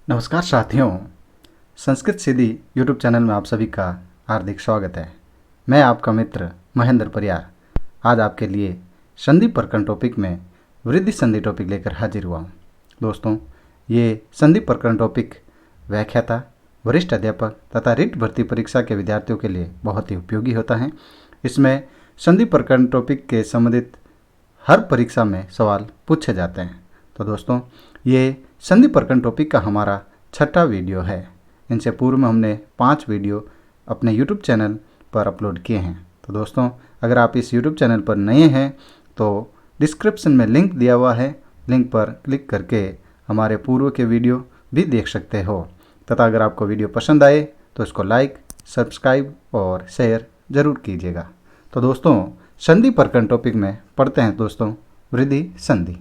नमस्कार साथियों, संस्कृत सीधी YouTube channel में आप सभी का हार्दिक स्वागत है। मैं आपका मित्र महेंद्र परियार आज आपके लिए संधि प्रकरण टॉपिक में वृद्धि संधि टॉपिक लेकर हाजिर हुआ हूँ। दोस्तों, ये संधि प्रकरण टॉपिक व्याख्याता, वरिष्ठ अध्यापक तथा रिट भर्ती परीक्षा के विद्यार्थियों के लिए बहुत ही उपयोगी होता है। इसमें संधि प्रकरण टॉपिक के संबंधित हर परीक्षा में सवाल पूछे जाते हैं। तो दोस्तों, ये संधि प्रकरण टॉपिक का हमारा छठा वीडियो है। इनसे पूर्व में हमने 5 वीडियो अपने यूट्यूब चैनल पर अपलोड किए हैं। तो दोस्तों, अगर आप इस यूट्यूब चैनल पर नए हैं तो डिस्क्रिप्शन में लिंक दिया हुआ है, लिंक पर क्लिक करके हमारे पूर्व के वीडियो भी देख सकते हो। तथा अगर आपको वीडियो पसंद आए तो इसको लाइक, सब्सक्राइब और शेयर ज़रूर कीजिएगा। तो दोस्तों, संधि प्रकरण टॉपिक में पढ़ते हैं दोस्तों वृद्धि संधि।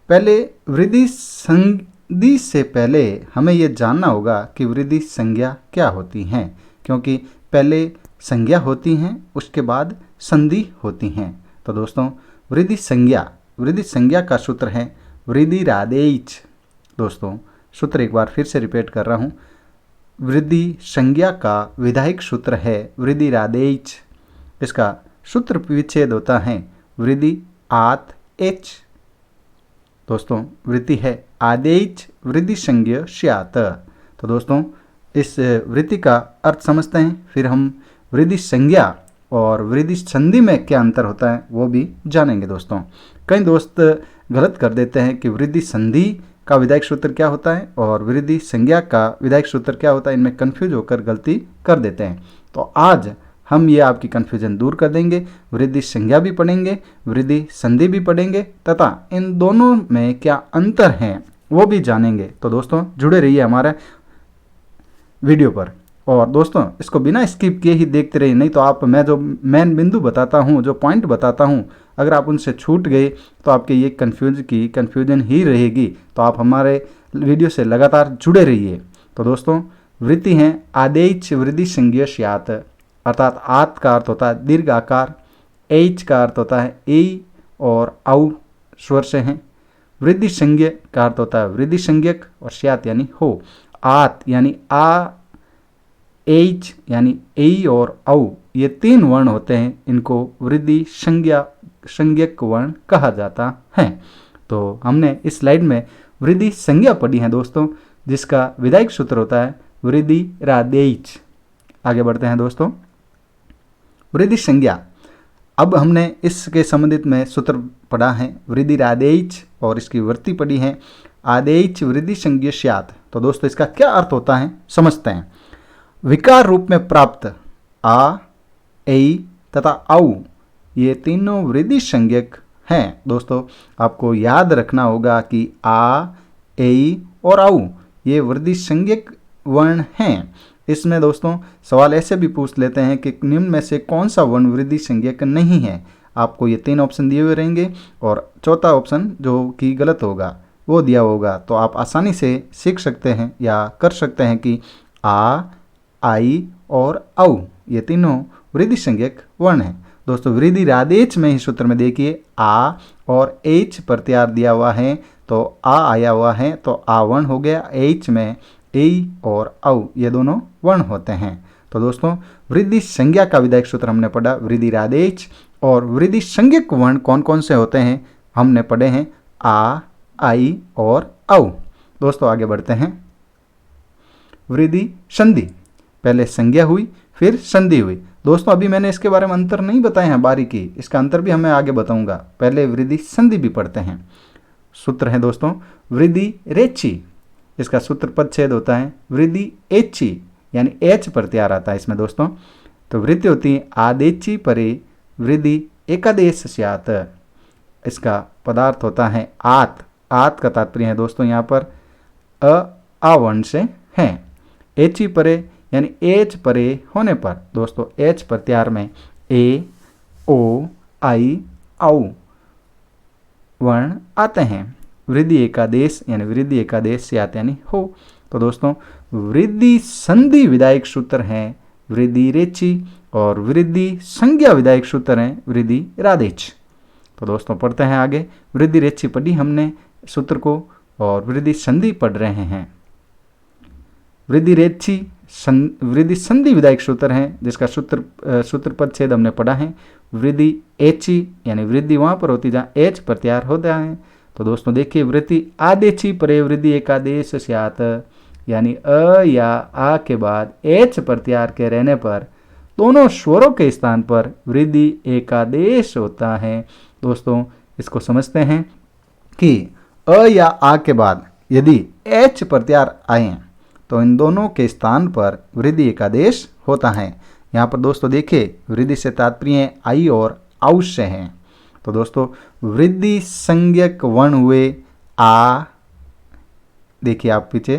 पहले वृद्धि संधि से पहले हमें यह जानना होगा कि वृद्धि संज्ञा क्या होती हैं, क्योंकि पहले संज्ञा होती हैं उसके बाद संधि होती हैं। तो दोस्तों, वृद्धि संज्ञा का सूत्र है वृद्धिरादेच। दोस्तों, सूत्र एक बार फिर से रिपीट कर रहा हूँ। वृद्धि संज्ञा का विधायक सूत्र है वृद्धिरादेच। इसका सूत्र विच्छेद होता है वृद्धि आत एच। दोस्तों, वृत्ति है आदेच वृद्धि संज्ञ स्यात्। तो दोस्तों, इस वृत्ति का अर्थ समझते हैं, फिर हम वृद्धि संज्ञा और वृद्धि संधि में क्या अंतर होता है वो भी जानेंगे। दोस्तों, कई दोस्त गलत कर देते हैं कि वृद्धि संधि का विधायक सूत्र क्या होता है और वृद्धि संज्ञा का विधायक सूत्र क्या होता है, इनमें कन्फ्यूज होकर गलती कर देते हैं। तो आज हम ये आपकी कन्फ्यूजन दूर कर देंगे। वृद्धि संज्ञा भी पढ़ेंगे, वृद्धि संधि भी पढ़ेंगे तथा इन दोनों में क्या अंतर है वो भी जानेंगे। तो दोस्तों, जुड़े रहिए हमारे वीडियो पर। और दोस्तों, इसको बिना स्किप किए ही देखते रहिए, नहीं तो आप मैं जो मेन बिंदु बताता हूँ, जो पॉइंट बताता हूँ, अगर आप उनसे छूट गए तो आपके ये कन्फ्यूजन ही रहेगी। तो आप हमारे वीडियो से लगातार जुड़े रहिए। तो दोस्तों, वृत्ति हैं आदेच वृद्धि संज्ञ स्यात्, अर्थात आत का अर्थ होता है दीर्घ आकार, एच का अर्थ होता है ए और औ स्वर से हैं। वृद्धि संज्ञ का अर्थ होता है वृद्धि संज्ञक और स्यात् यानी हो। आत यानी आ, एच यानी ए और औ, ये 3 वर्ण होते हैं, इनको वृद्धि संज्ञक वर्ण कहा जाता है। तो हमने इस स्लाइड में वृद्धि संज्ञा पढ़ी है दोस्तों, जिसका विधायक सूत्र होता है वृद्धिरादेच। आगे बढ़ते हैं दोस्तों, वृद्धि संज्ञा। अब हमने इसके संबंधित में सूत्र पढ़ा है वृद्धिरादेच और इसकी वृत्ति पढ़ी है आदेच वृद्धि संज्ञ स्यात्। तो दोस्तों, इसका क्या अर्थ होता है समझते हैं। विकार रूप में प्राप्त आ, ए तथा औ, ये तीनों वृद्धि संज्ञक हैं। दोस्तों, आपको याद रखना होगा कि आ, ए और औ ये वृद्धि संज्ञक वर्ण हैं। इसमें दोस्तों सवाल ऐसे भी पूछ लेते हैं कि निम्न में से कौन सा वर्ण वृद्धि संज्ञक नहीं है। आपको ये 3 ऑप्शन दिए हुए रहेंगे और चौथा ऑप्शन जो कि गलत होगा वो दिया होगा। तो आप आसानी से सीख सकते हैं या कर सकते हैं कि आ, आई और औ ये तीनों वृद्धि संज्ञक वर्ण हैं। दोस्तों, वृद्धिरादेच में ही सूत्र में देखिए आ और एच प्रत्यार दिया हुआ है, तो आ आया हुआ है तो आ वर्ण हो गया। एच में ए और औ ये दोनों वर्ण होते हैं। तो दोस्तों, वृद्धि संज्ञा का विधायक सूत्र हमने पढ़ा वृद्धिरादेच, और वृद्धि संज्ञक वर्ण कौन कौन से होते हैं हमने पढ़े हैं आ, आई और औ। दोस्तों, आगे बढ़ते हैं। वृद्धि संधि, पहले संज्ञा हुई फिर संधि हुई। दोस्तों, अभी मैंने इसके बारे में अंतर नहीं बताए हैं बारीकी, इसका अंतर भी हमें आगे बताऊंगा। पहले वृद्धि संधि भी पढ़ते हैं। सूत्र है दोस्तों वृद्धि रेची, इसका सूत्र पदच्छेद होता है वृद्धि एची, यानी एच प्रत्यार आता है इसमें दोस्तों। तो वृत्ति होती है आदेची परे वृद्धि एकादेश स्यात्। इसका पदार्थ होता है आत। आत का तात्पर्य है दोस्तों यहाँ पर आ वर्ण से है। एची परे यानी एच परे होने पर दोस्तों एच प्रत्यार में ए, ओ, आई, औ वर्ण आते हैं। वृद्धि एकादेश यानी वृद्धि एकादेश स्यात् यानी हो। तो दोस्तों, वृद्धि संधि विधायक सूत्र है वृद्धिरेचि और वृद्धि संज्ञा विधायक सूत्र है वृद्धिरादेच। तो दोस्तों पढ़ते हैं आगे। वृद्धिरेचि पढ़ी हमने सूत्र को, और वृद्धि संधि पढ़ रहे हैं। वृद्धि रेची वृद्धि संधि विधायक सूत्र है, जिसका सूत्र पदच्छेद हमने पढ़ा है। वृद्धि एची यानी वृद्धि वहां पर होती जहाँ एच प्रत्याहार होता है। तो दोस्तों देखिए, वृद्धि आदेची परे वृद्धि एकादेश स्यात्, यानी अ या आ के बाद एच प्रत्याहार के रहने पर दोनों स्वरों के स्थान पर वृद्धि एकादेश होता है। दोस्तों इसको समझते हैं कि अ या आ के बाद यदि एच प्रत्याहार आए तो इन दोनों के स्थान पर वृद्धि एकादेश होता है। यहाँ पर दोस्तों देखिए, वृद्धि से तात्पर्य आई और औश है। तो दोस्तों वृद्धि संज्ञक वर्ण हुए आ, देखिए आप पीछे,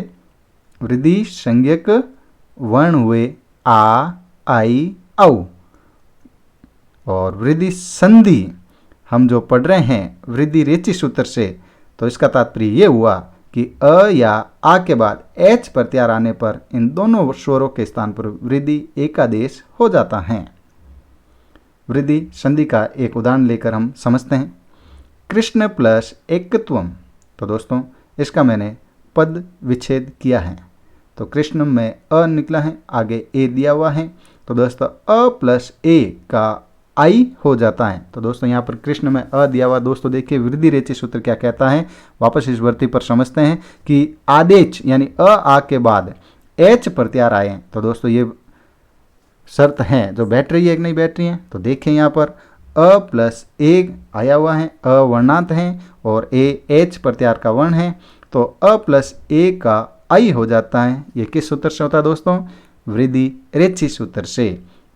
वृद्धि संज्ञक वर्ण हुए आ, आई, औ, और वृद्धि संधि हम जो पढ़ रहे हैं वृद्धि रेची सूत्र से, तो इसका तात्पर्य ये हुआ कि अ या आ के बाद एच प्रत्याहार आने पर इन दोनों स्वरों के स्थान पर वृद्धि एकादेश हो जाता है। वृद्धि संधि का एक उदाहरण लेकर हम समझते हैं। कृष्ण प्लस एकत्वम, तो दोस्तों इसका मैंने पद विच्छेद किया है। तो कृष्ण में अ निकला है, आगे ए दिया हुआ है, तो दोस्तों अ प्लस ए का आई हो जाता है। तो दोस्तों यहाँ पर कृष्ण में अ दिया हुआ। दोस्तों देखिए वृद्धि रेची सूत्र क्या कहता है, वापस इस वृत्ति पर समझते हैं कि आदेश यानी अ आ के बाद एच प्रत्याहार आए। तो दोस्तों ये शर्त है जो बैठ रही है कि नहीं बैठ रही है। तो देखें यहाँ पर अ प्लस ए आया हुआ है, अ वर्णांत है और ए एच प्रत्याहार का वर्ण है, तो अ प्लस ए का आई हो जाता है। ये किस सूत्र से होता है दोस्तों, वृद्धि रेची सूत्र से।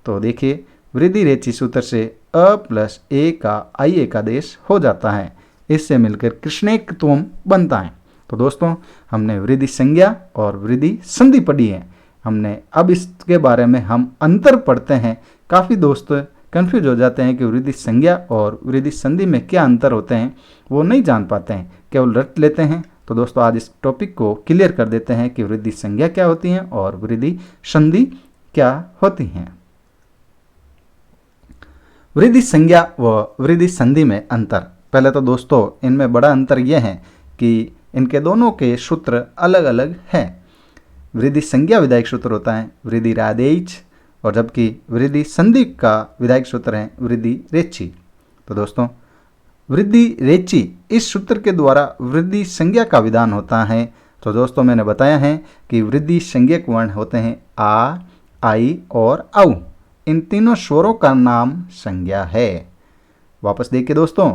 तो देखिए वृद्धि रेची सूत्र से अ प्लस ए का आई एकादेश हो जाता है, इससे मिलकर कृष्णेकत्वम बनता है। तो दोस्तों हमने वृद्धि संज्ञा और वृद्धि संधि पढ़ी है हमने। अब इसके बारे में हम अंतर पढ़ते हैं। काफ़ी दोस्त कंफ्यूज हो जाते हैं कि वृद्धि संज्ञा और वृद्धि संधि में क्या अंतर होते हैं, वो नहीं जान पाते हैं, केवल रट लेते हैं। तो दोस्तों आज इस टॉपिक को क्लियर कर देते हैं कि वृद्धि संज्ञा क्या होती है और वृद्धि संधि क्या होती हैं। वृद्धि संज्ञा व वृद्धि संधि में अंतर। पहले तो दोस्तों इनमें बड़ा अंतर यह है कि इनके दोनों के सूत्र अलग अलग हैं। वृद्धि संज्ञा विधायक सूत्र होता है वृद्धि रादेच, और जबकि वृद्धि संधि का विधायक सूत्र है वृद्धि रेची। तो दोस्तों वृद्धि रेची इस सूत्र के द्वारा वृद्धि संज्ञा का विधान होता है। तो दोस्तों मैंने बताया है कि वृद्धि संज्ञक वर्ण होते हैं आ, आई और औ। इन तीनों स्वरों का नाम संज्ञा है। वापस देखिए दोस्तों,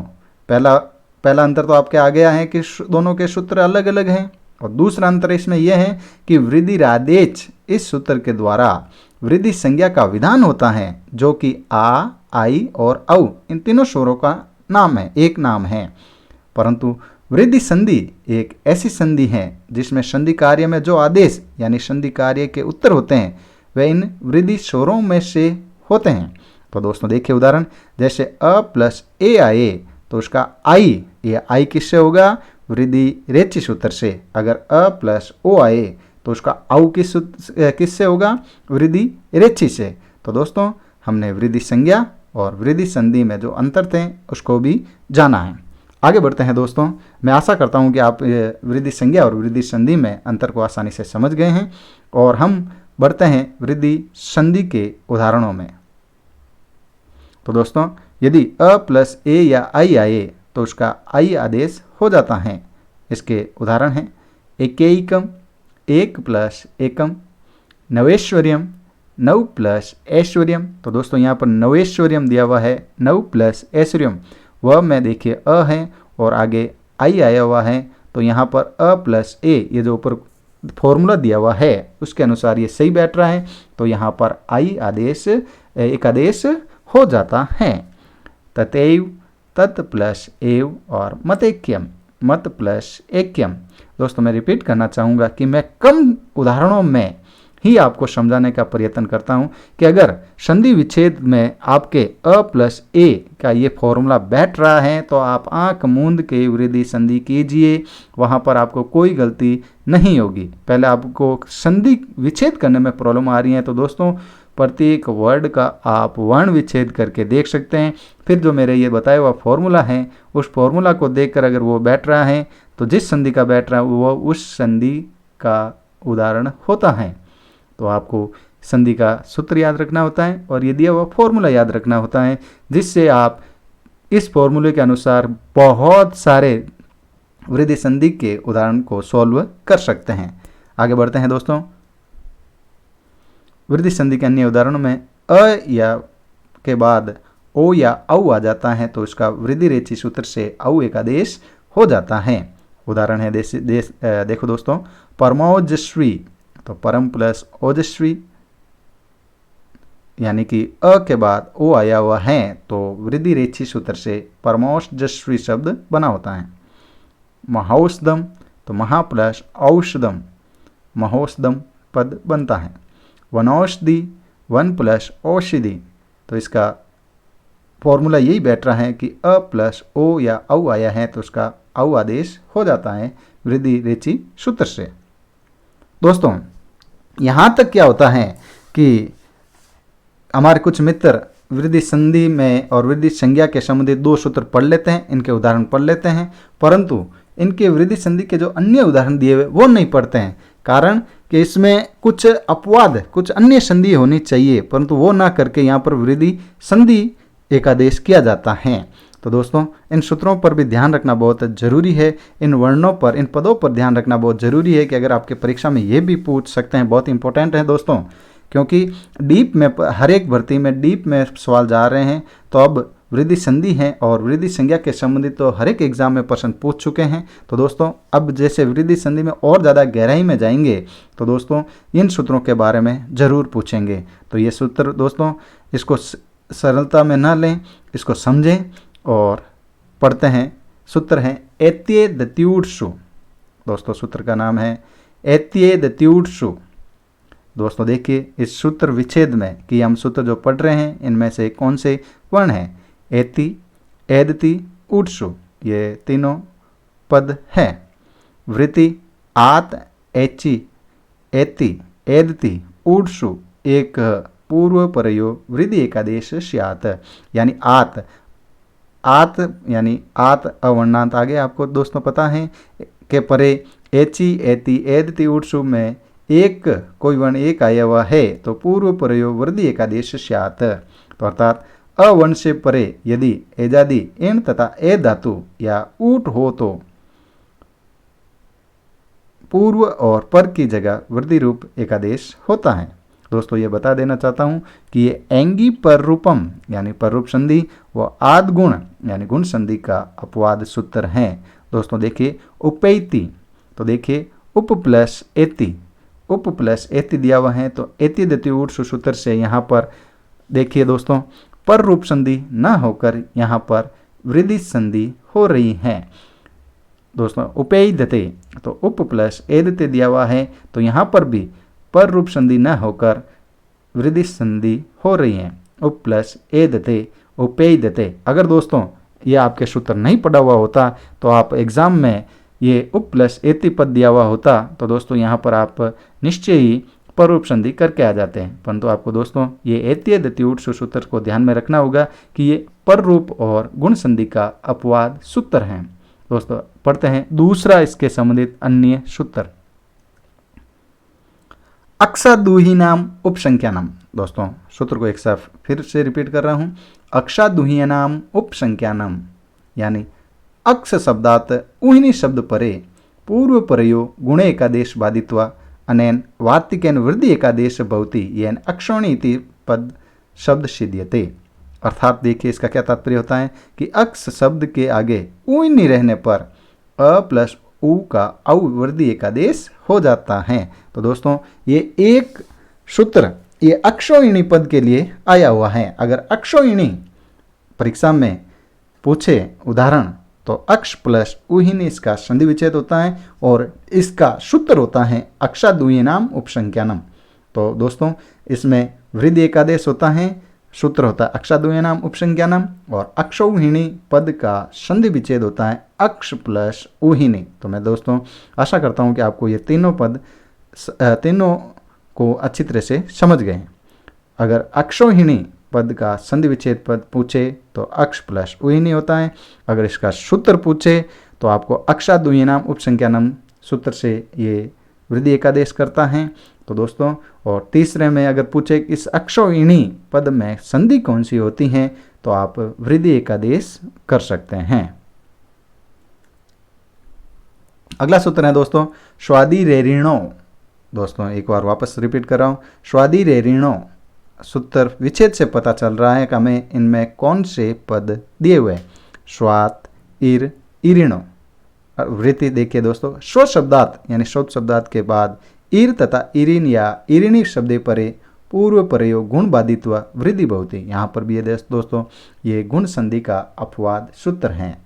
पहला अंतर तो आपके आ गया है कि दोनों के सूत्र अलग अलग हैं, और दूसरा अंतर इसमें यह है कि वृद्धि रादेच इस सूत्र के द्वारा वृद्धि संज्ञा का विधान होता है, जो कि आ, आई और औ इन तीनों स्वरों का नाम है, एक नाम है। परंतु वृद्धि संधि एक ऐसी संधि है जिसमें संधि कार्य में जो आदेश यानी संधि कार्य के उत्तर होते हैं वे इन वृद्धि स्वरों में से होते हैं। तो दोस्तों देखिए उदाहरण, जैसे अ प्लस ए आए तो उसका आई, ये आई किससे होगा, वृद्धि रेची सूत्र से। अगर अ प्लस ओ आए तो उसका औ किससे होगा, वृद्धि रेची से। तो दोस्तों हमने वृद्धि संज्ञा और वृद्धि संधि में जो अंतर थे उसको भी जाना है। आगे बढ़ते हैं दोस्तों। मैं आशा करता हूं कि आप वृद्धि संज्ञा और वृद्धि संधि में अंतर को आसानी से समझ गए हैं, और हम बढ़ते हैं वृद्धि संधि के उदाहरणों में। तो दोस्तों यदि अ प्लस ए या आई आए तो उसका आई आदेश हो जाता है। इसके उदाहरण हैं एकैकम, एक प्लस एकम, नवेश्वर्यम, नव प्लस ऐश्वर्यम। तो दोस्तों यहाँ पर नवेश्वर्यम दिया हुआ है, नव प्लस ऐश्वर्यम वह में देखिए अ है और आगे आई आया हुआ है, तो यहाँ पर अ प्लस ए ये जो ऊपर फॉर्मूला दिया हुआ है उसके अनुसार ये सही बैठ रहा है, तो यहाँ पर आई आदेश एक आदेश हो जाता है। ततैव, तत् प्लस एव और मतैक्यम, मत प्लस ऐक्यम। दोस्तों मैं रिपीट करना चाहूँगा कि मैं कम उदाहरणों में ही आपको समझाने का प्रयत्न करता हूं कि अगर संधि विच्छेद में आपके अ प्लस ए का ये फॉर्मूला बैठ रहा है तो आप आंख मूंद के वृद्धि संधि कीजिए, वहां पर आपको कोई गलती नहीं होगी। पहले आपको संधि विच्छेद करने में प्रॉब्लम आ रही है तो दोस्तों प्रत्येक वर्ड का आप वर्ण विच्छेद करके देख सकते हैं। फिर जो मेरे ये बताया हुआ फॉर्मूला है उस फॉर्मूला को देखकर अगर वो बैठ रहा है तो जिस संधि का बैठ रहा है वो उस संधि का उदाहरण होता है। तो आपको संधि का सूत्र याद रखना होता है और ये दिया हुआ फॉर्मूला याद रखना होता है, जिससे आप इस फॉर्मूले के अनुसार बहुत सारे वृद्धि संधि के उदाहरण को सॉल्व कर सकते हैं। आगे बढ़ते हैं दोस्तों। वृद्धि संधि के अन्य उदाहरणों में अ या के बाद ओ या औ आ जाता है तो इसका वृद्धि रेचि सूत्र से औ एक आदेश हो जाता है। उदाहरण है देखो दोस्तों, परमोजस्वी, तो परम प्लस ओजस्वी, यानी कि अ के बाद ओ आया हुआ है तो वृद्धि रेचि सूत्र से परमोजस्वी शब्द बना होता है। महौषधम, तो महा प्लस औषधम, महोषधम पद बनता है। वनौषधि, वन प्लस औषधि, तो इसका फॉर्मूला यही बैठ रहा है कि अ प्लस ओ या औ आया है तो उसका औ आदेश हो जाता है वृद्धि रेचि सूत्र से। दोस्तों यहाँ तक क्या होता है कि हमारे कुछ मित्र वृद्धि संधि में और वृद्धि संज्ञा के संबंधित दो सूत्र पढ़ लेते हैं, इनके उदाहरण पढ़ लेते हैं, परंतु इनके वृद्धि संधि के जो अन्य उदाहरण दिए हुए वो नहीं पढ़ते हैं। कारण कि इसमें कुछ अपवाद, कुछ अन्य संधि होनी चाहिए, परंतु वो ना करके यहाँ पर वृद्धि संधि एक आदेश किया जाता है। तो दोस्तों इन सूत्रों पर भी ध्यान रखना बहुत जरूरी है, इन वर्णों पर, इन पदों पर ध्यान रखना बहुत जरूरी है कि अगर आपके परीक्षा में ये भी पूछ सकते हैं, बहुत इंपॉर्टेंट है दोस्तों, क्योंकि डीप में हर एक भर्ती में डीप में सवाल जा रहे हैं। तो अब वृद्धि संधि है और वृद्धि संज्ञा के संबंधित तो हर एक एग्जाम में प्रश्न पूछ चुके हैं। तो दोस्तों अब जैसे वृद्धि संधि में और ज़्यादा गहराई में जाएंगे तो दोस्तों इन सूत्रों के बारे में ज़रूर पूछेंगे। तो ये सूत्र दोस्तों, इसको सरलता में ना लें, इसको समझें और पढ़ते हैं। सूत्र है एत्ये दत्यूटसु, दोस्तों सूत्र का नाम है एत्ये दत्यूटसु। दोस्तों देखिए इस सूत्र विच्छेद में कि हम सूत्र जो पढ़ रहे हैं इनमें से कौन से वर्ण हैं, एति, एदति, उट्सु, ये तीनों पद हैं। वृत्ति आत, एचि, एति, एदति, उट्सु एक पूर्व परयो वृद्धि एकादेश स्यात्, यानी आत, आत यानी आत अवर्णांत आगे आपको दोस्तों पता है के परे एचि, एति, एदति, उट्सु में एक कोई वर्ण एक आया हुआ है तो पूर्व परयो वृद्धि एकादेश स्यात्। तो अर्थात अवर्ण से परे यदि एजादि एण तथा ए धातु या ऊट हो तो पूर्व और पर की जगह वृद्धि रूप एकादेश होता है। दोस्तों ये बता देना चाहता हूं कि ये एंगी पर रूपम यानी पर रूप संधि व आद गुण यानी गुण संधि का अपवाद सूत्र हैं। दोस्तों देखिए उपैति, तो देखिए उप प्लस एति, उप प्लस एति दिया हुआ है तो एति दति उट्सु सूत्र से यहाँ पर देखिए दोस्तों पर रूप संधि न होकर यहाँ पर वृद्धि संधि हो रही है। दोस्तों उपैदते, तो उप प्लस एदते दिया हुआ है तो यहाँ पर भी पर रूप संधि न होकर वृद्धि संधि हो रही है। उप प्लस एदते, उपैदते। अगर दोस्तों ये आपके सूत्र नहीं पढ़ा हुआ होता तो आप एग्जाम में ये उप प्लस एति पद दिया हुआ होता तो दोस्तों यहाँ पर आप निश्चय ही पर रूप संधि करके आ जाते हैं। परंतु आपको दोस्तों ये एत्ये दति उट्सु सूत्र को ध्यान में रखना होगा कि ये पर रूप और गुण संधि का अपवाद सूत्र हैं। दोस्तों पढ़ते हैं दूसरा इसके संबंधित अन्य सूत्र। अक्षादुहीनाम उपसंख्यानम। दोस्तों सूत्र को एक साथ फिर से रिपीट कर रहा हूँ। अक्षादुहीनाम उपसंख्यानम यानी अक्ष शब्दात उहिनी शब्द परे पूर्व परयो गुणे एकादेश बाधित्वा अनेन वार्तिकेन वृद्धि एकादेश भवति येन अक्षोणी इति पद शब्द सिद्ध्यते। अर्थात देखिए इसका क्या तात्पर्य होता है कि अक्ष शब्द के आगे उइनी रहने पर अ प्लस उ का औ वृद्धि एकादेश हो जाता है। तो दोस्तों ये एक सूत्र ये अक्षोहिणी पद के लिए आया हुआ है। अगर अक्षोहिणी परीक्षा में पूछे उदाहरण तो अक्ष प्लस उहिनी इसका संधि विच्छेद होता है और इसका सूत्र होता है अक्षादुहीनाम उपसंख्यानम। तो दोस्तों इसमें वृद्धि एकादेश होता है, सूत्र होता है अक्षादुहीनाम उपसंख्यानम और अक्षौहिणी पद का संधि विच्छेद होता है अक्ष प्लस उहिनी। तो मैं दोस्तों आशा करता हूँ कि आपको ये तीनों पद तीनों को अच्छी तरह से समझ गए हैं। अगर अक्षौहिणी पद का संधि विच्छेद पद पूछे तो अक्ष प्लस उहिनी होता है। अगर इसका सूत्र पूछे तो आपको अक्षाद्युनाम उपसंख्यानम सूत्र से ये वृद्धि एकादेश करता है। तो दोस्तों, और तीसरे में अगर पूछे कि इस अक्षौहिणी पद में संधि कौन सी होती है, तो आप वृद्धि एकादेश कर सकते हैं। अगला सूत्र है दोस्तों स्वादि रेरिणो। दोस्तों एक बार वापस रिपीट कर रहा हूँ, स्वादि रेरिणो सूत्र विच्छेद से पता चल रहा है कि हमें इनमें कौन से पद दिए हुए। स्वात, इर, इरिणो। वृत्ति देखिए दोस्तों, स्व शब्दात यानी शब्द शब्दात के बाद इर तथा इरिन या इरिणी शब्दे परे पूर्व प्रयोग गुण बाधित्व वृद्धि बहुती। यहाँ पर भी ये दोस्तों ये गुण संधि का अपवाद सूत्र हैं।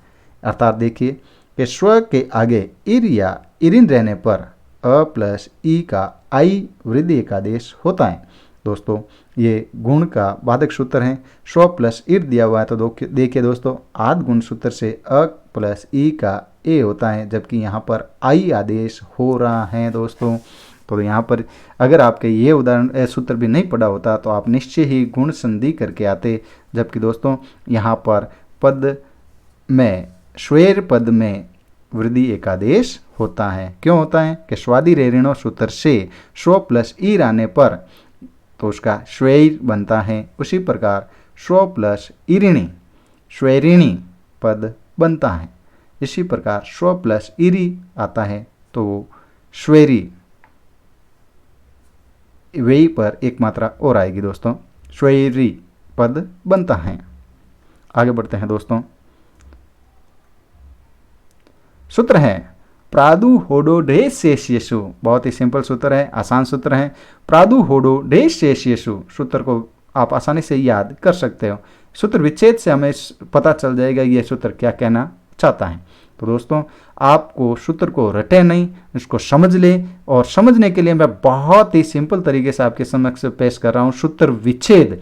अर्थात देखिए कि स्व के आगे इर या इरिन रहने पर अ प्लस ई का आई वृद्धि एकादेश होता है। दोस्तों ये गुण का बाधक सूत्र है। स्व प्लस इर दिया हुआ है, तो देखिए दोस्तों आद गुण सूत्र से अ प्लस ई का ए होता है, जबकि यहाँ पर आई आदेश हो रहा है दोस्तों। तो यहाँ पर अगर आपके ये उदाहरण सूत्र भी नहीं पढ़ा होता तो आप निश्चय ही गुण संधि करके आते। जबकि दोस्तों यहाँ पर पद में श्वेर पद में वृद्धि एकादेश होता है। क्यों होता है कि स्वादि रेरिणो सूत्र से स्व प्लस ईर आने पर तो उसका श्वेर बनता है। उसी प्रकार स्व प्लस इरिणी श्वेरिणी पद बनता है। इसी प्रकार स्व प्लस इरी आता है तो श्वेरी, वेई पर एक मात्रा और आएगी दोस्तों, श्वेरी पद बनता है। आगे बढ़ते हैं दोस्तों, सूत्र है प्रादु होडो ढे शेष्यसु। बहुत ही सिंपल सूत्र है, आसान सूत्र है। प्रादु होडो ढे शेष्यसु सूत्र को आप आसानी से याद कर सकते हो। सूत्र विच्छेद से हमें पता चल जाएगा ये सूत्र क्या कहना चाहता है। तो दोस्तों आपको सूत्र को रटे नहीं, इसको समझ ले। और समझने के लिए मैं बहुत ही सिंपल तरीके से आपके समक्ष पेश कर रहा हूँ सूत्र विच्छेद,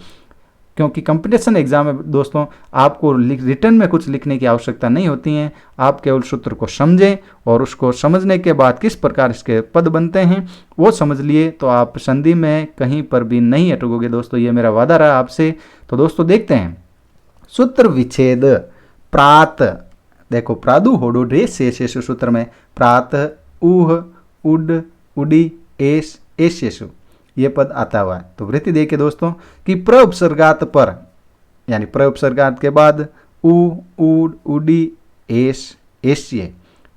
क्योंकि कंपटीशन एग्जाम में दोस्तों आपको रिटर्न में कुछ लिखने की आवश्यकता नहीं होती है। आप केवल सूत्र को समझें और उसको समझने के बाद किस प्रकार इसके पद बनते हैं वो समझ लिए तो आप संधि में कहीं पर भी नहीं अटकोगे दोस्तों, ये मेरा वादा रहा आपसे। तो दोस्तों देखते हैं सूत्र विच्छेद। प्रात, देखो प्रादु होडो ढे शेषेषु सूत्र में प्रात, ऊह, उड, उडी, एस, एशेषु ये पद आता हुआ है। तो वृत्ति देखिए दोस्तों कि प्र उपसर्गात पर यानी प्र उपसर्गात के बाद उ, उड, उडी, एस, एश्य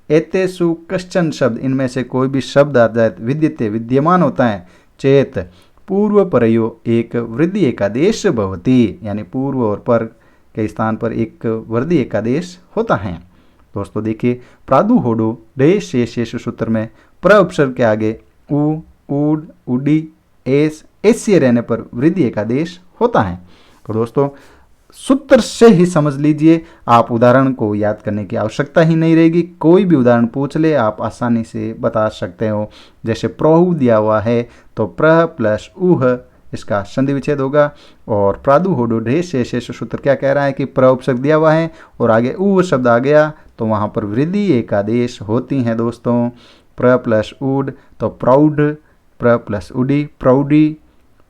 एतेषु कश्चन शब्द, इनमें से कोई भी शब्द आ जाए विद्यते विद्यमान होता है चेत पूर्व परयो एक वृद्धि एकादेश भवति, यानी पूर्व और पर के स्थान पर एक वृद्धि एकादेश होता है। दोस्तों देखिए प्रादु होडो डे शेष सूत्र में प्र उपसर्ग के आगे उ, उड, उडी, एस, एस्य रहने पर वृद्धि एकादेश होता है। तो दोस्तों सूत्र से ही समझ लीजिए, आप उदाहरण को याद करने की आवश्यकता ही नहीं रहेगी। कोई भी उदाहरण पूछ ले आप आसानी से बता सकते हो। जैसे प्रहु दिया हुआ है तो प्र प्लस उह इसका संधि विच्छेद होगा। और प्रादु होडो ढे शेष सूत्र क्या कह रहा है कि प्र उपसर्ग दिया हुआ है और आगे उ शब्द आ गया तो वहाँ पर वृद्धि एकादेश होती हैं दोस्तों। प्र प्लस उड तो प्राउड, प्र प्लस उडी प्रौडी,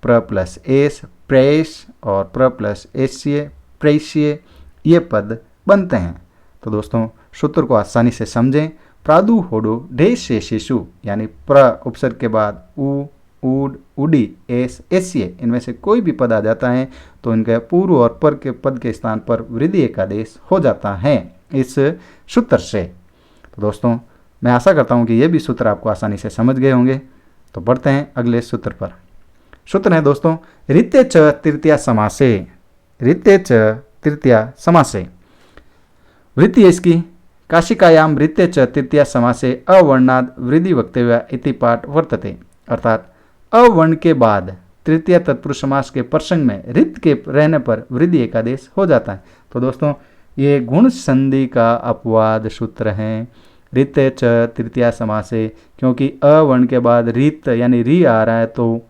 प्र प्लस एस प्रेस और प्र प्लस एस्य प्रेस्य ये पद बनते हैं। तो दोस्तों सूत्र को आसानी से समझें। प्रादु होडो ढे शेषेषु यानी प्र उपसर्ग के बाद उ, उड, उडी, एस, एस्य इनमें से कोई भी पद आ जाता है तो इनके पूर्व और पर के पद के स्थान पर वृद्धि एकादेश हो जाता है इस सूत्र से। तो दोस्तों मैं आशा करता हूँ कि ये भी सूत्र आपको आसानी से समझ गए होंगे। तो बढ़ते हैं अगले सूत्र पर। सूत्र है दोस्तों रित्य च तृतीया समासे। रित्य च तृतीया समासे वृत्ति इसकी काशिकायाम रित्य च तृतीया समासे अवर्णाद वृद्धि वक्तव्य इति पाठ वर्तते। अर्थात अवर्ण के बाद तृतीय तत्पुरुष समास के प्रसंग में रित के रहने पर वृद्धि एकादेश हो जाता है। तो दोस्तों ये गुण संधि का अपवाद सूत्र है रित्य च तृतीया समासे, क्योंकि अवर्ण के बाद रित यानी री आ रहा है तो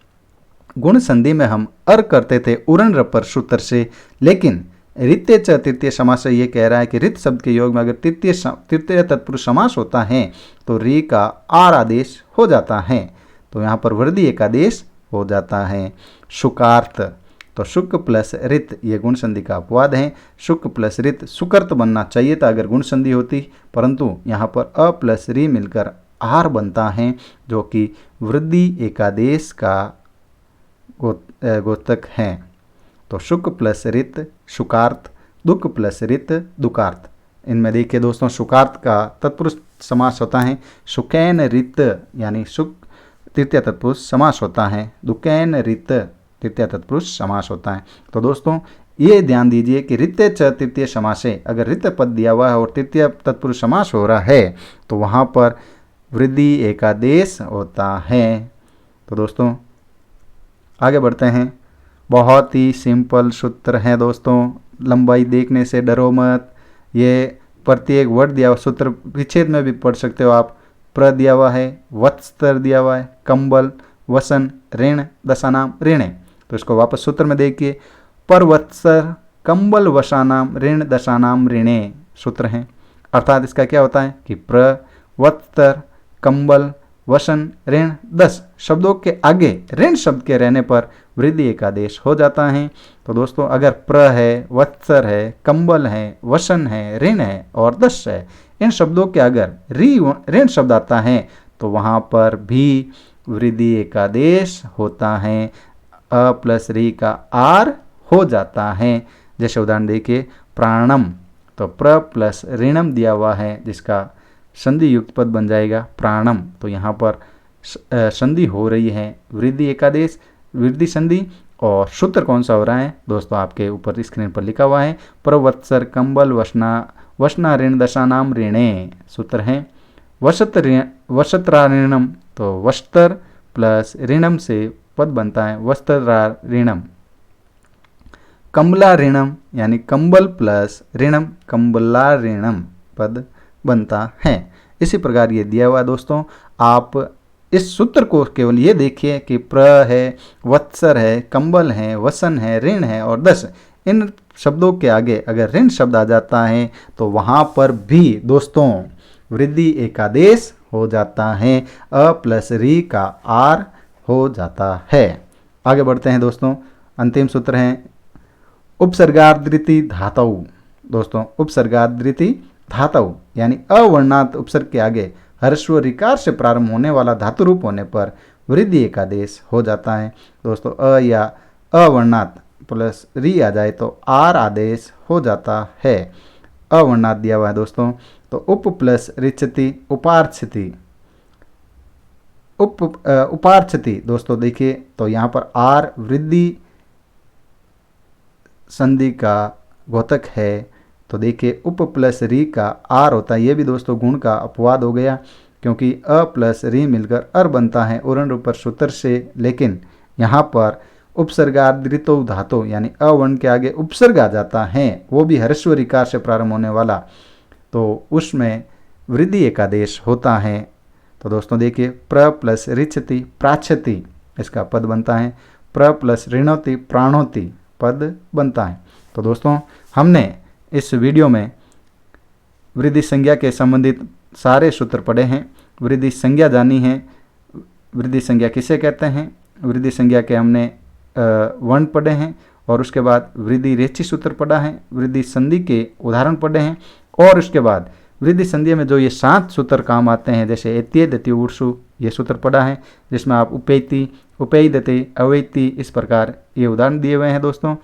गुण संधि में हम अर करते थे उरण रपर सूत्र से। लेकिन रित्य च तृतीय समास ये कह रहा है कि रित शब्द के योग में अगर तृतीय तत्पुरुष समास होता है तो री का आर आदेश हो जाता है, तो यहाँ पर वृद्धि एकादेश हो जाता है। शुकार्थ, तो शुक प्लस रित ये गुण संधि का अपवाद है। शुक प्लस रित सुकर्त बनना चाहिए था अगर गुण संधि होती, परंतु यहाँ पर अ प्लस री मिलकर आर बनता है, जो कि वृद्धि एकादेश का गोतक है। तो शुक प्लस रित शुकार्थ, दुक प्लस रित दुकार्थ। इनमें देखिए दोस्तों, शुकार्थ का तत्पुरुष समास होता है शुकैन रित, यानी शुक तृतीय तत्पुरुष समास होता है, दुकैन रित तृतीय तत्पुरुष समास होता है। तो दोस्तों ये ध्यान दीजिए कि रित्य च तृतीय समासे, अगर रित्य पद दिया हुआ है और तृतीय तत्पुरुष समास हो रहा है तो वहाँ पर वृद्धि एकादेश होता है। तो दोस्तों आगे बढ़ते हैं। बहुत ही सिंपल सूत्र है दोस्तों, लंबाई देखने से डरो मत। ये प्रत्येक वर्ड दिया हुआ, सूत्र विच्छेद में भी पढ़ सकते हो आप। प्र दिया हुआ है, वत्स्तर दिया हुआ है, कंबल, वसन, ऋण, दशानाम, ऋणे। तो इसको वापस सूत्र में देखिए, पर वत्सर कंबल वशानाम ऋण दशानाम ऋणे सूत्र है। अर्थात इसका क्या होता है कि प्र वत्सर कंबल वसन ऋण 10 शब्दों के आगे ऋण शब्द के रहने पर वृद्धि एकादेश हो जाता है। तो दोस्तों अगर प्र है, वत्सर है, कंबल है, वसन है, ऋण है और 10 है, इन शब्दों के अगर ऋण शब्द आता है तो वहाँ पर भी वृद्धि एकादेश होता है, अ प्लस री का आर हो जाता है। जैसे उदाहरण देखिए, प्राणम, तो प्र प्लस ऋणम दिया हुआ है जिसका संधि युक्त पद बन जाएगा प्राणम। तो यहाँ पर संधि हो रही है वृद्धि एकादेश, वृद्धि संधि। और सूत्र कौन सा हो रहा है दोस्तों, आपके ऊपर स्क्रीन पर लिखा हुआ है, प्रवत्सर कंबल वसना ऋण दशानाम ऋणे सूत्र है। वशत्रा ऋणम, तो वस्त्र प्लस ऋणम से पद बनता है वस्त्रा ऋणम। कंबला ऋणम यानी कंबल प्लस ऋणम कंबला ऋणम पद बनता है। इसी प्रकार ये दिया हुआ दोस्तों, आप इस सूत्र को केवल ये देखिए कि प्र है, वत्सर है, कंबल है, वसन है, ऋण है और 10, इन शब्दों के आगे अगर ऋण शब्द आ जाता है तो वहाँ पर भी दोस्तों वृद्धि एकादेश हो जाता है, अ प्लस री का आर हो जाता है। आगे बढ़ते हैं दोस्तों, अंतिम सूत्र है उपसर्गादृति धातु। दोस्तों उपसर्गादृति धातु यानी अवर्णात उपसर्ग के आगे ह्रस्व ऋकार से प्रारंभ होने वाला धातु रूप होने पर वृद्धि एकादेश हो जाता है। दोस्तों अ या अवर्णात प्लस री आ जाए तो आर आदेश हो जाता है। अवर्णात दिया हुआ है दोस्तों, तो उप प्लस रिचति उपार्चति, उपार्चति दोस्तों देखिए, तो यहाँ पर आर वृद्धि संधि का घोतक है। तो देखिए उप प्लस री का आर होता है, ये भी दोस्तों गुण का अपवाद हो गया क्योंकि अ प्लस री मिलकर अर बनता है उरण रूप सूत्र से। लेकिन यहाँ पर उपसर्गादृतो धातु यानी अवर्ण के आगे उपसर्ग आ जाता है, वो भी ह्रस्व ऋकार से प्रारंभ होने वाला, तो उसमें वृद्धि एकादेश होता है। तो दोस्तों देखिए प्र प्लस ऋचति प्राच्छति इसका पद बनता है, प्र प्लस ऋणोति प्राणोति पद बनता है। तो दोस्तों हमने इस वीडियो में वृद्धि संज्ञा के संबंधित सारे सूत्र पढ़े हैं, वृद्धि संज्ञा जानी है, वृद्धि संज्ञा किसे कहते हैं, वृद्धि संज्ञा के हमने वर्ण पढ़े हैं और उसके बाद वृद्धि रेची सूत्र पढ़ा है, वृद्धि संधि के उदाहरण पढ़े हैं और उसके बाद वृद्धि संधि में जो ये 7 सूत्र काम आते हैं जैसे एत्य दति उर्सु ये सूत्र पढ़ा है जिसमें आप उपेति उपेयदते अवैति इस प्रकार ये उदाहरण दिए हुए हैं दोस्तों।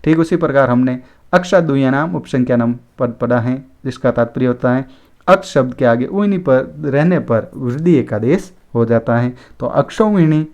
ठीक उसी प्रकार हमने अक्षाद्वयनाम उपसंख्यानम पद पढ़ा है जिसका तात्पर्य होता है अक्ष शब्द के आगे उइनी पर रहने पर वृद्धि एकादेश हो जाता है। तो अक्षोहिणी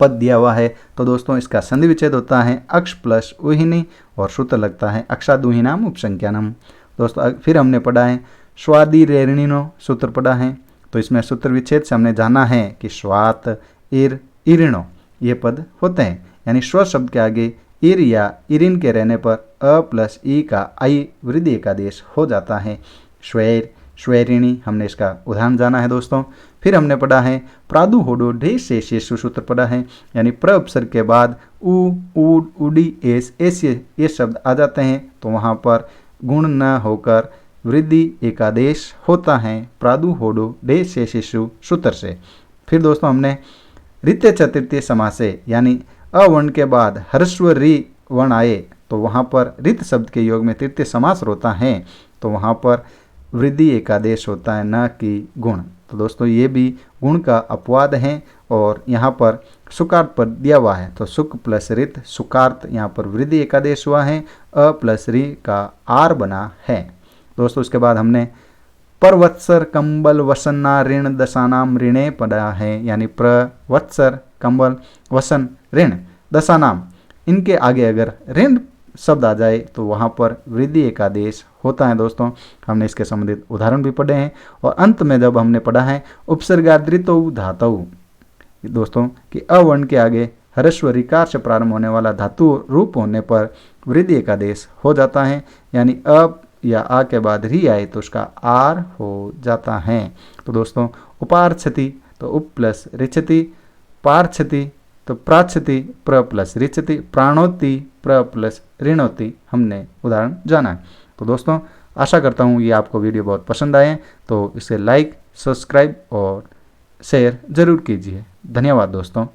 पद दिया हुआ है तो दोस्तों इसका संधि विच्छेद होता है अक्ष प्लस उहिनी और सूत्र लगता है अक्षादुहिनाम उपसंख्यानम। दोस्तों फिर हमने पढ़ा है स्वादि रेणिनो सूत्र पढ़ा है, तो इसमें सूत्र विच्छेद से हमने जाना है कि स्वात इर इरिणो ये पद होते हैं, यानी स्व शब्द के आगे इर या इरिन के रहने पर अ प्लस ई का आई वृद्धि एकादेश हो जाता है। श्वैर श्वैरिणी हमने इसका उदाहरण जाना है दोस्तों। फिर हमने पढ़ा है प्रादु होडो ढे से शेषु सूत्र पढ़ा है, यानी प्र उपसर्ग के बाद उ उड उडी एस ऐसे ये शब्द आ जाते हैं तो वहाँ पर गुण न होकर वृद्धि एकादेश होता है प्रादु होडो डे से शिशु सूत्र से। फिर दोस्तों हमने ऋत्य चतुर्थीय समासे यानी अवर्ण के बाद ह्रस्व री वर्ण आए तो वहाँ पर रित शब्द के योग में तृतीय समास होता है, तो वहाँ पर वृद्धि एकादेश होता है, न कि गुण। तो दोस्तों ये भी गुण का अपवाद है और यहाँ पर सुकार्त पर दिया हुआ है, तो सुक प्लस रित सुकार्त, यहाँ पर वृद्धि एकादेश हुआ है, अ प्लस री का आर बना है। दोस्तों उसके बाद हमने प्रवत्सर कंबल वसन्ना ऋण दशानाम ऋणे पढ़ा है, यानी प्रवत्सर कंबल वसन ऋण दशानाम, इनके आगे अगर ऋण शब्द आ जाए तो वहाँ पर वृद्धि एकादेश होता है। दोस्तों हमने इसके संबंधित उदाहरण भी पढ़े हैं। और अंत में जब हमने पढ़ा है उपसर्गाद्रितौ धातु, दोस्तों कि अवर्ण के आगे ह्रस्व ऋकार से प्रारंभ होने वाला धातु रूप होने पर वृद्धि एकादेश हो जाता है, यानी अ या आ के बाद री आए तो उसका आर हो जाता है। तो दोस्तों उपार्छति तो उप प्लस रिछति, पार्छति तो प्राच्छति प्र प्लस रिचति, प्राणोति प्र प्लस ऋणोति, हमने उदाहरण जाना है। तो दोस्तों आशा करता हूँ ये आपको वीडियो बहुत पसंद आए, तो इसे लाइक, सब्सक्राइब और शेयर जरूर कीजिए। धन्यवाद दोस्तों।